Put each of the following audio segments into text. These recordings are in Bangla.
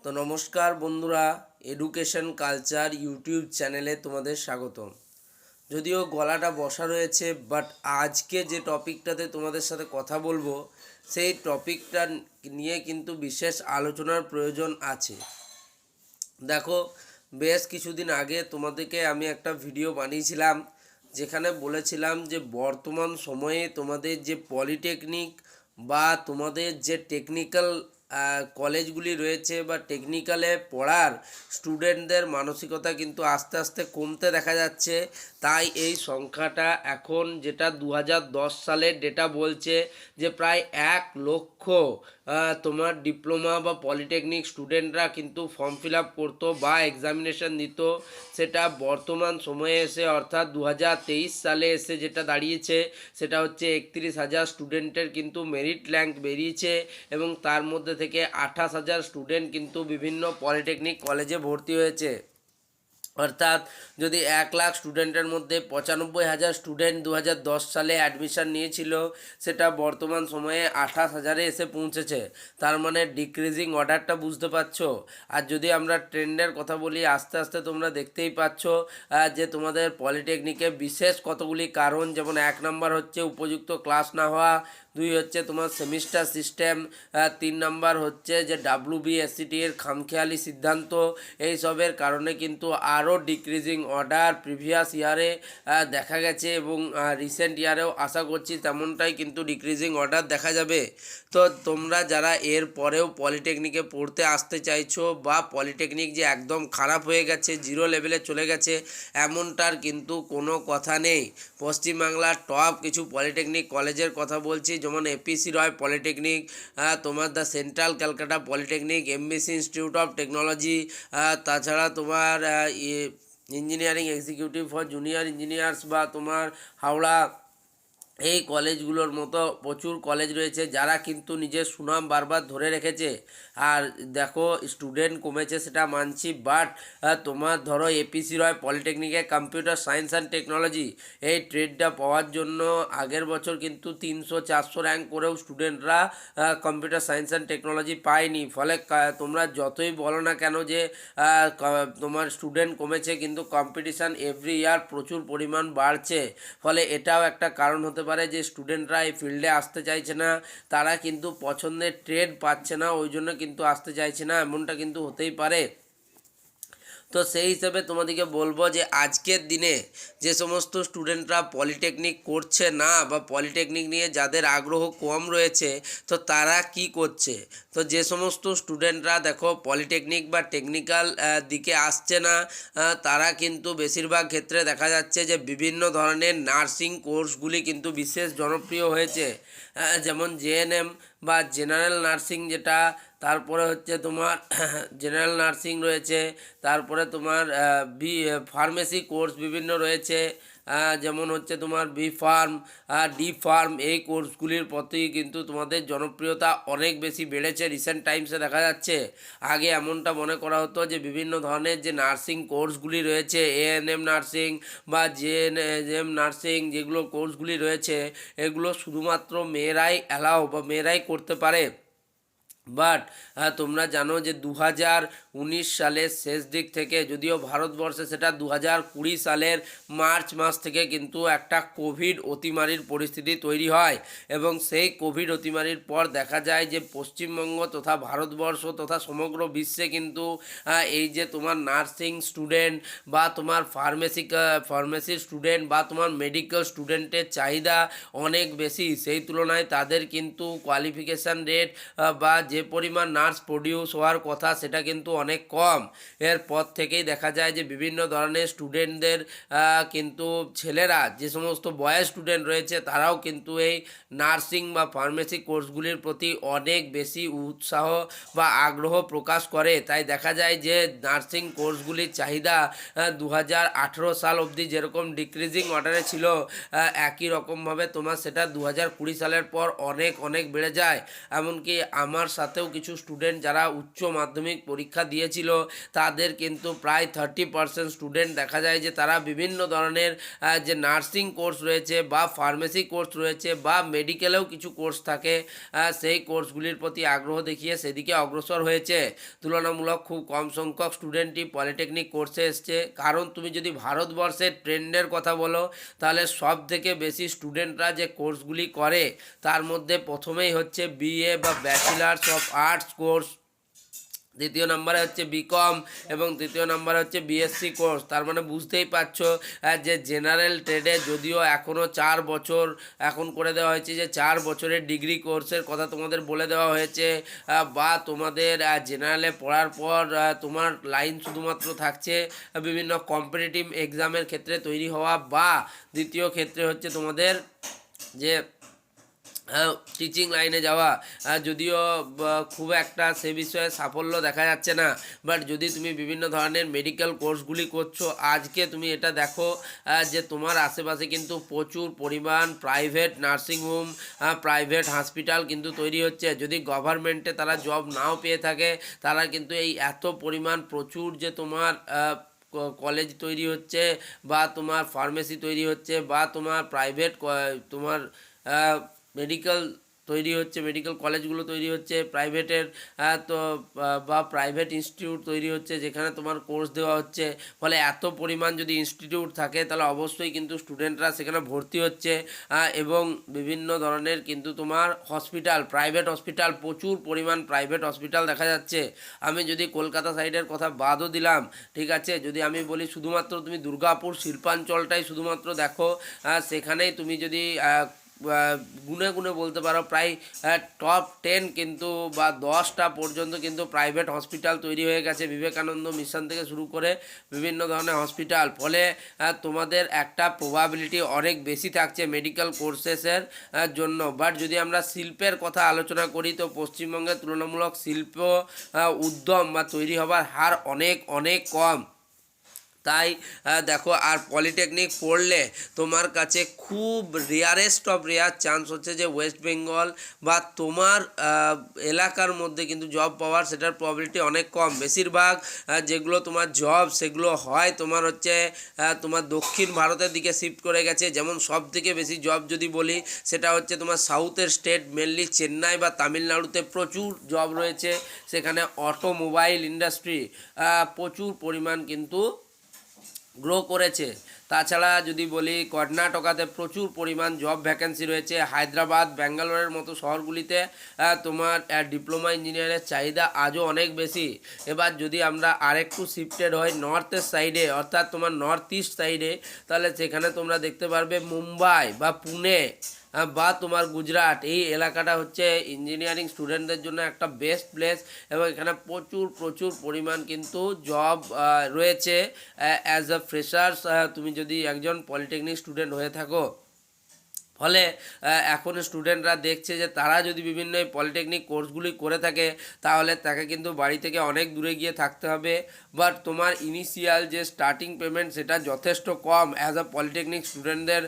তো নমস্কার বন্ধুরা, এডুকেশন কালচার ইউটিউব চ্যানেলে তোমাদের স্বাগতম। যদিও গলাটা বসা রয়েছে, বাট আজকে যে টপিকটাতে তোমাদের সাথে কথা বলবো সেই টপিকটা নিয়ে কিন্তু বিশেষ আলোচনার প্রয়োজন আছে। দেখো, বেশ কিছুদিন আগে তোমাদেরকে আমি একটা ভিডিও বানিয়েছিলাম যেখানে বলেছিলাম যে বর্তমান সময়ে তোমাদের যে পলিটেকনিক বা তোমাদের যে টেকনিক্যাল কলেজগুলি রয়েছে বা টেকনিক্যালে পড়ার স্টুডেন্টদের মানসিকতা কিন্তু আস্তে আস্তে কমতে দেখা যাচ্ছে। তাই এই সংখ্যাটা এখন যেটা 2010 সালের ডেটা বলছে যে প্রায় 1 লক্ষ তোমার ডিপ্লোমা বা পলিটেকনিক স্টুডেন্টরা কিন্তু ফর্ম ফিল আপ করতো বা এক্সামিনেশন দিত। সেটা বর্তমান সময়ে এসে অর্থাৎ 2023 সালে এসে যেটা দাঁড়িয়েছে সেটা হচ্ছে 31,000 স্টুডেন্টের কিন্তু মেরিট র্যাঙ্ক বেরিয়েছে এবং তার মধ্যে থেকে 28,000 স্টুডেন্ট কিন্তু বিভিন্ন পলিটেকনিক কলেজে ভর্তি হয়েছে। অর্থাৎ যদি 1 লাখ স্টুডেন্টের মধ্যে 95,000 স্টুডেন্ট 2010 সালে অ্যাডমিশান নিয়েছিল, সেটা বর্তমান সময়ে 28,000-এ এসে পৌঁছেছে। তার মানে ডিক্রিজিং অর্ডারটা বুঝতে পারছো। আর যদি আমরা ট্রেন্ডের কথা বলি, আস্তে আস্তে তোমরা দেখতেই পাচ্ছ যে তোমাদের পলিটেকনিকে বিশেষ কতগুলি কারণ, যেমন 1 নম্বর হচ্ছে উপযুক্ত ক্লাস না হওয়া, 2 হচ্ছে তোমার সেমিস্টার সিস্টেম, 3 নম্বর হচ্ছে যে WBSCT এর খামখেয়ালি সিদ্ধান্ত। এইসবের কারণে কিন্তু আরও ডিক্রিজিং অর্ডার প্রিভিয়াস ইয়ারে দেখা গেছে এবং রিসেন্ট ইয়ারেও আশা করছি তেমনটাই কিন্তু ডিক্রিজিং অর্ডার দেখা যাবে। তো তোমরা যারা এর পরেও পলিটেকনিকে পড়তে আসতে চাইছো বা পলিটেকনিক যে একদম খারাপ হয়ে গেছে, জিরো লেভেলে চলে গেছে, এমনটার কিন্তু কোনো কথা নেই। পশ্চিমবাংলার টপ কিছু পলিটেকনিক কলেজের কথা বলছি, যেমন এপিসি রয় পলিটেকনিক, তোমার the central Calcutta polytechnic, MBC institute of technology, তাছাড়া তোমার engineering executive for junior engineers বা তোমার হাওড়া, এই কলেজগুলোর মতো প্রচুর কলেজ রয়েছে যারা কিন্তু নিজের সুনাম বারবার ধরে রেখেছে। আর দেখো, স্টুডেন্ট কমেছে সেটা মানছি, বাট তোমার ধরো এপিসি রয় পলিটেকনিকে কম্পিউটার সায়েন্স অ্যান্ড টেকনোলজি এই ট্রেডটা পাওয়ার জন্য আগের বছর কিন্তু 300-400 র্যাঙ্ক করেও স্টুডেন্টরা কম্পিউটার সায়েন্স অ্যান্ড টেকনোলজি পায়নি। ফলে তোমরা যতই বলো না কেন যে তোমার স্টুডেন্ট কমেছে, কিন্তু কম্পিটিশান এভরি ইয়ার প্রচুর পরিমাণ বাড়ছে। ফলে এটাও একটা কারণ হতে পারে যে স্টুডেন্টরা এই ফিল্ডে আসতে চাইছে না, তারা কিন্তু পছন্দের ট্রেড পাচ্ছে না, ওই জন্য কিন্তু আসতে চাইছে না, এমনটা কিন্তু হতেই পারে। তো সেই হিসেবে তোমাদেরকে বলবো যে আজকের দিনে যে সমস্ত স্টুডেন্টরা পলিটেকনিক করছে না বা পলিটেকনিক নিয়ে যাদের আগ্রহ কম রয়েছে, তো তারা কি করছে। তো যে সমস্ত স্টুডেন্টরা দেখো পলিটেকনিক বা টেকনিক্যাল দিকে আসছে না, তারা কিন্তু বেশিরভাগ ক্ষেত্রে দেখা যাচ্ছে যে বিভিন্ন ধরনের নার্সিং কোর্সগুলি কিন্তু বিশেষ জনপ্রিয় হয়েছে, যেমন জেএনএম বা জেনারেল নার্সিং যেটা, তারপরে হচ্ছে তোমার জেনারেল নার্সিং রয়েছে, তারপরে তোমার ফার্মেসি কোর্স বিভিন্ন রয়েছে, যেমন হচ্ছে তোমার বি ফার্ম, ডি ফার্ম, এই কোর্সগুলির প্রতি কিন্তু তোমাদের জনপ্রিয়তা অনেক বেশি বেড়েছে রিসেন্ট টাইমসে দেখা যাচ্ছে। আগে এমনটা মনে করা হতো যে বিভিন্ন ধরনের যে নার্সিং কোর্সগুলি রয়েছে, এএনএম নার্সিং বা জেএনএম নার্সিং, যেগুলো কোর্সগুলি রয়েছে এগুলো শুধুমাত্র মেয়েরাই অ্যালাউ বা মেয়েরাই করতে পারে। বাট তোমরা জানো যে 2019 সালের শেষ দিক থেকে, যদিও ভারতবর্ষে সেটা 2020 সালের মার্চ মাস থেকে কিন্তু একটা কোভিড অতিমারির পরিস্থিতি তৈরি হয় এবং সেই কোভিড অতিমারির পর দেখা যায় যে পশ্চিমবঙ্গ তথা ভারতবর্ষ তথা সমগ্র বিশ্বে কিন্তু এই যে তোমার নার্সিং স্টুডেন্ট বা তোমার ফার্মেসির স্টুডেন্ট বা তোমার মেডিকেল স্টুডেন্টের চাহিদা অনেক বেশি। সেই তুলনায় তাদের কিন্তু কোয়ালিফিকেশান রেট বা যে পরিমাণ নার্স প্রডিউস হওয়ার কথা সেটা কিন্তু অনেক কম। এরপর থেকেই দেখা যায় যে বিভিন্ন ধরনের স্টুডেন্টদের কিন্তু ছেলেরা, যে সমস্ত বয়েজ স্টুডেন্ট রয়েছে, তারাও কিন্তু এই নার্সিং বা ফার্মেসি কোর্সগুলির প্রতি অনেক বেশি উৎসাহ বা আগ্রহ প্রকাশ করে। তাই দেখা যায় যে নার্সিং কোর্সগুলির চাহিদা 2018 সাল অবধি যেরকম ডিক্রিজিং অর্ডারে ছিল, একই রকমভাবে তোমার সেটা 2020 সালের পর অনেক অনেক বেড়ে যায়। এমনকি আমার সাথে সাথেও কিছু স্টুডেন্ট যারা উচ্চ মাধ্যমিক পরীক্ষা দিয়েছিল তাদের কিন্তু প্রায় 30% স্টুডেন্ট দেখা যায় যে তারা বিভিন্ন ধরনের যে নার্সিং কোর্স রয়েছে বা ফার্মেসি কোর্স রয়েছে বা মেডিকেলেও কিছু কোর্স থাকে, সেই কোর্সগুলির প্রতি আগ্রহ দেখিয়ে সেদিকে অগ্রসর হয়েছে। তুলনামূলক খুব কম সংখ্যক স্টুডেন্টই পলিটেকনিক কোর্সে এসছে, কারণ তুমি যদি ভারতবর্ষের ট্রেন্ডের কথা বলো তাহলে সব থেকে বেশি স্টুডেন্টরা যে কোর্সগুলি করে তার মধ্যে প্রথমেই হচ্ছে বিএ বা ব্যাচেলার্স অফ আর্টস কোর্স, দ্বিতীয় নম্বরে হচ্ছে বিকম এবং তৃতীয় নম্বরে হচ্ছে বিএসসি কোর্স। তার মানে বুঝতেই পারছো যে জেনারেল ট্রেডে যদিও এখনও 4 বছর এখন করে দেওয়া হয়েছে, যে 4 বছরের ডিগ্রি কোর্সের কথা তোমাদের বলে দেওয়া হয়েছে, বা তোমাদের জেনারেলে পড়ার পর তোমার লাইন শুধুমাত্র থাকছে বিভিন্ন কম্পিটিটিভ এক্সামের ক্ষেত্রে তৈরি হওয়া, বা দ্বিতীয় ক্ষেত্রে হচ্ছে তোমাদের যে টিচিং লাইনে যাওয়া। যদিও খুব একটা সে বিষয়ে সাফল্য দেখা যাচ্ছে না, বাট যদি তুমি বিভিন্ন ধরনের মেডিকেল কোর্সগুলি করছো, আজকে তুমি এটা দেখো যে তোমার আশেপাশে কিন্তু প্রচুর পরিমাণ প্রাইভেট নার্সিংহোম, প্রাইভেট হসপিটাল কিন্তু তৈরি হচ্ছে। যদি গভর্নমেন্টে তারা জব নাও পেয়ে থাকে, তারা কিন্তু এই এত পরিমাণ প্রচুর যে তোমার কলেজ তৈরি হচ্ছে বা তোমার ফার্মেসি তৈরি হচ্ছে বা তোমার প্রাইভেট তোমার মেডিকেল তৈরি হচ্ছে, মেডিকেল কলেজগুলো তৈরি হচ্ছে প্রাইভেটের, তো বা প্রাইভেট ইনস্টিটিউট তৈরি হচ্ছে যেখানে তোমার কোর্স দেওয়া হচ্ছে। ফলে এত পরিমাণ যদি ইনস্টিটিউট থাকে তাহলে অবশ্যই কিন্তু স্টুডেন্টরা সেখানে ভর্তি হচ্ছে, এবং বিভিন্ন ধরনের কিন্তু তোমার হসপিটাল, প্রাইভেট হসপিটাল, প্রচুর পরিমাণ প্রাইভেট হসপিটাল দেখা যাচ্ছে। আমি যদি কলকাতা সাইডের কথা বাদও দিলাম, ঠিক আছে, যদি আমি বলি শুধুমাত্র তুমি দুর্গাপুর শিল্পাঞ্চলটাই শুধুমাত্র দেখো, সেখানেই তুমি যদি গুনে গুনে বলতে পারো প্রায় টপ 10 কিন্তু বা 10টা পর্যন্ত কিন্তু প্রাইভেট হসপিটাল তৈরি হয়ে গেছে, বিবেকানন্দ মিশন থেকে শুরু করে বিভিন্ন ধরনের হসপিটাল। ফলে তোমাদের একটা প্রবাবিলিটি অনেক বেশি থাকছে মেডিকেল কোর্সেসের জন্য। বাট যদি আমরা শিল্পের কথা আলোচনা করি তো পশ্চিমবঙ্গের তুলনামূলক শিল্প উদ্যম বা তৈরি হবার হার অনেক অনেক কম। তাই দেখো, আর পলিটেকনিক পড়লে তোমার কাছে খুব রেয়ারেস্ট অফ রেয়ার চান্স হচ্ছে যে ওয়েস্ট বেঙ্গল বা তোমার এলাকার মধ্যে কিন্তু জব পাওয়ার সেটার প্রবাবিলিটি অনেক কম। বেশিরভাগ যেগুলো তোমার জব সেগুলো হয় তোমার হচ্ছে তোমার দক্ষিণ ভারতের দিকে শিফট করে গেছে। যেমন সব থেকে বেশি জব যদি বলি সেটা হচ্ছে তোমার সাউথের স্টেট, মেনলি চেন্নাই বা তামিলনাড়ুতে প্রচুর জব রয়েছে। সেখানে অটোমোবাইল ইন্ডাস্ট্রি প্রচুর পরিমাণ কিন্তু গ্রো করেছে। তাছাড়া যদি বলি কর্ণাটকাতে প্রচুর পরিমাণ জব ভ্যাকেন্সি রয়েছে। হায়দ্রাবাদ, ব্যাঙ্গালোরের মতো শহরগুলিতে তোমার ডিপ্লোমা ইঞ্জিনিয়ারের চাহিদা আজও অনেক বেশি। এবার যদি আমরা আরেকটু শিফটেড হই নর্থের সাইডে, অর্থাৎ তোমার নর্থ ইস্ট সাইডে, তাহলে সেখানে তোমরা দেখতে পারবে মুম্বাই বা পুনে বা তোমার গুজরাট, এই এলাকাটা হচ্ছে ইঞ্জিনিয়ারিং স্টুডেন্টদের জন্য একটা বেস্ট প্লেস, এবং এখানে প্রচুর প্রচুর পরিমাণ কিন্তু জব রয়েছে অ্যাজ আ ফ্রেশার্স তুমি যদি একজন পলিটেকনিক স্টুডেন্ট হয়ে থাকো। ফলে এখন স্টুডেন্টরা দেখছে যে তারা যদি বিভিন্ন এই পলিটেকনিক কোর্সগুলি করে থাকে তাহলে তাকে কিন্তু বাড়ি থেকে অনেক দূরে গিয়ে থাকতে হবে, বাট তোমার ইনিশিয়াল যে স্টার্টিং পেমেন্ট সেটা যথেষ্ট কম। অ্যাজ আ পলিটেকনিক স্টুডেন্টদের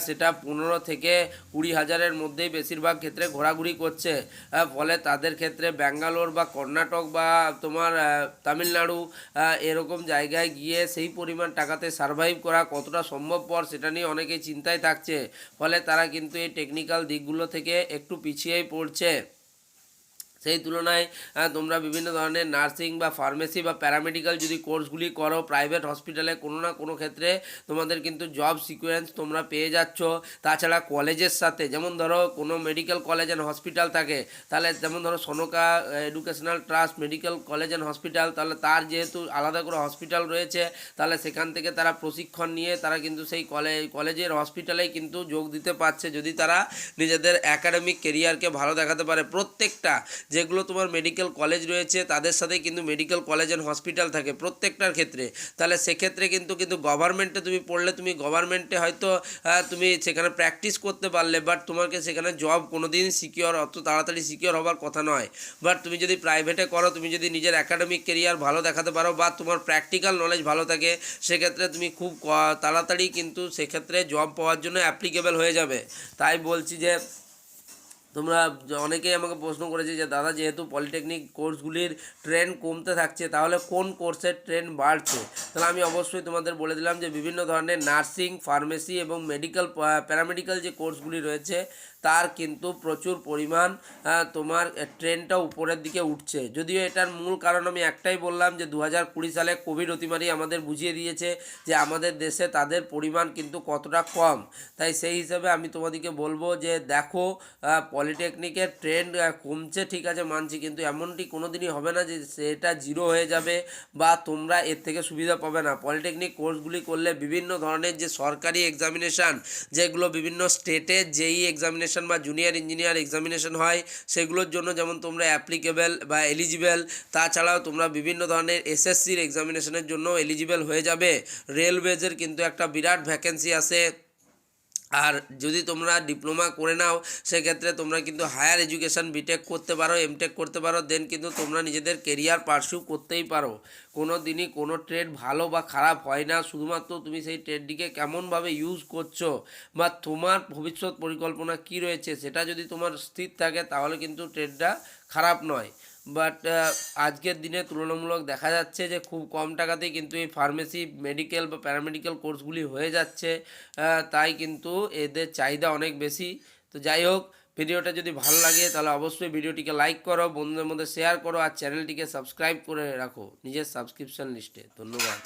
সেটা 15 থেকে 20 হাজারের মধ্যেই বেশিরভাগ ক্ষেত্রে ঘোরাঘুরি করছে। ফলে তাদের ক্ষেত্রে ব্যাঙ্গালোর বা কর্ণাটক বা তোমার তামিলনাড়ু এরকম জায়গায় গিয়ে সেই পরিমাণ টাকাতে সার্ভাইভ করা কতটা সম্ভবপর সেটা নিয়ে অনেকেই চিন্তায় থাকছে। ফলে তারা কিন্তু এই টেকনিক্যাল দিকগুলো থেকে একটু পিছিয়েই পড়ছে। সেই তুলনায় তোমরা বিভিন্ন ধরনের নার্সিং বা ফার্মেসি বা প্যারামেডিক্যাল যদি কোর্সগুলি করো প্রাইভেট হসপিটালে কোনো না কোনো ক্ষেত্রে তোমাদের কিন্তু জব সিকোয়েন্স তোমরা পেয়ে যাচ্ছ। তাছাড়া কলেজের সাথে, যেমন ধরো কোনো মেডিকেল কলেজ অ্যান্ড হসপিটাল থাকে, তাহলে যেমন ধরো Sonka educational trust medical college and hospital, তাহলে তার যেহেতু আলাদা করে হসপিটাল রয়েছে, তাহলে সেখান থেকে তারা প্রশিক্ষণ নিয়ে তারা কিন্তু সেই কলেজের হসপিটালেই কিন্তু যোগ দিতে পারছে যদি তারা নিজেদের একাডেমিক কেরিয়ারকে ভালো দেখাতে পারে। প্রত্যেকটা যেগুলো তোমার মেডিকেল কলেজ রয়েছে তাদের সাথে কিন্তু মেডিকেল কলেজ অ্যান্ড হসপিটাল থাকে প্রত্যেকটার ক্ষেত্রে। তাহলে সেক্ষেত্রে কিন্তু গভর্নমেন্টে তুমি পড়লে তুমি গভর্নমেন্টে হয়তো তুমি সেখানে প্র্যাকটিস করতে পারলে, বাট তোমাকে সেখানে জব কোনো দিন সিকিওর, অত তাড়াতাড়ি সিকিওর হবার কথা নয়। বাট তুমি যদি প্রাইভেটে করো, তুমি যদি নিজের একাডেমিক কেরিয়ার ভালো দেখাতে পারো বা তোমার প্র্যাকটিক্যাল নলেজ ভালো থাকে, সেক্ষেত্রে তুমি খুব তাড়াতাড়ি কিন্তু সেক্ষেত্রে জব পাওয়ার জন্য অ্যাপ্লিকেবল হয়ে যাবে। তাই বলছি যে তোমরা অনেকেই আমাকে প্রশ্ন করেছে যে দাদা, যেহেতু পলিটেকনিক কোর্সগুলির ট্রেন্ড কমতে থাকছে, তাহলে কোন কোর্সের ট্রেন্ড বাড়ছে? তাহলে আমি অবশ্যই তোমাদের বলে দিলাম যে বিভিন্ন ধরনের নার্সিং, ফার্মেসি এবং মেডিকেল, প্যারামেডিক্যাল যে কোর্সগুলি রয়েছে তার কিন্তু প্রচুর পরিমাণ তোমার ট্রেন্ডটা উপরের দিকে উঠছে। যদিও এটার মূল কারণ আমি একটাই বললাম যে 2020 সালে কোভিড অতিমারি আমাদের বুঝিয়ে দিয়েছে যে আমাদের দেশে তাদের পরিমাণ কিন্তু কতটা কম। তাই সেই হিসাবে আমি তোমাদেরকে বলবো যে দেখো, পলিটেকনিকের ট্রেন্ড কমছে ঠিক আছে মানছি, কিন্তু এমনটি কোনো দিনই হবে না যে সেটা জিরো হয়ে যাবে বা তোমরা এর থেকে সুবিধা পাবে না। পলিটেকনিক কোর্সগুলি করলে বিভিন্ন ধরনের যে সরকারি এক্সামিনেশান, যেগুলো বিভিন্ন স্টেটের জেই এক্সামিনেশান বা জুনিয়র ইঞ্জিনিয়ার এক্সামিনেশান হয়, সেগুলোর জন্য যেমন তোমরা অ্যাপ্লিকেবল বা এলিজিবল। তাছাড়াও তোমরা বিভিন্ন ধরনের এসএসসির এক্সামিনেশনের জন্য এলিজিবল হয়ে যাবে। রেলওয়েজের কিন্তু একটা বিরাট ভ্যাকেন্সি আছে। আর যদি তোমরা ডিপ্লোমা করে নাও, সেক্ষেত্রে তোমরা কিন্তু হায়ার এডুকেশান বিটেক করতে পারো, এমটেক করতে পারো, দেন কিন্তু তোমরা নিজেদের কেরিয়ার পারসিউ করতেই পারো। কোনো দিনই কোনো ট্রেড ভালো বা খারাপ হয় না, শুধুমাত্র তুমি সেই ট্রেডটিকে কেমনভাবে ইউজ করছো বা তোমার ভবিষ্যৎ পরিকল্পনা কী রয়েছে সেটা যদি তোমার স্থির থাকে, তাহলে কিন্তু ট্রেডটা খারাপ নয়। বাট আজকের দিনে তুলনামূলক দেখা যাচ্ছে যে খুব কম টাকাতেই কিন্তু এই ফার্মেসি, মেডিকেল বা প্যারামেডিক্যাল কোর্সগুলি হয়ে যাচ্ছে। তাই কিন্তু এদের চাহিদা অনেক বেশি। তো যাই হোক, ভিডিওটা যদি ভালো লাগে তাহলে অবশ্যই ভিডিওটিকে লাইক করো, বন্ধুদের মধ্যে শেয়ার করো আর চ্যানেলটিকে সাবস্ক্রাইব করে রাখো নিজের সাবস্ক্রিপশন লিস্টে। ধন্যবাদ।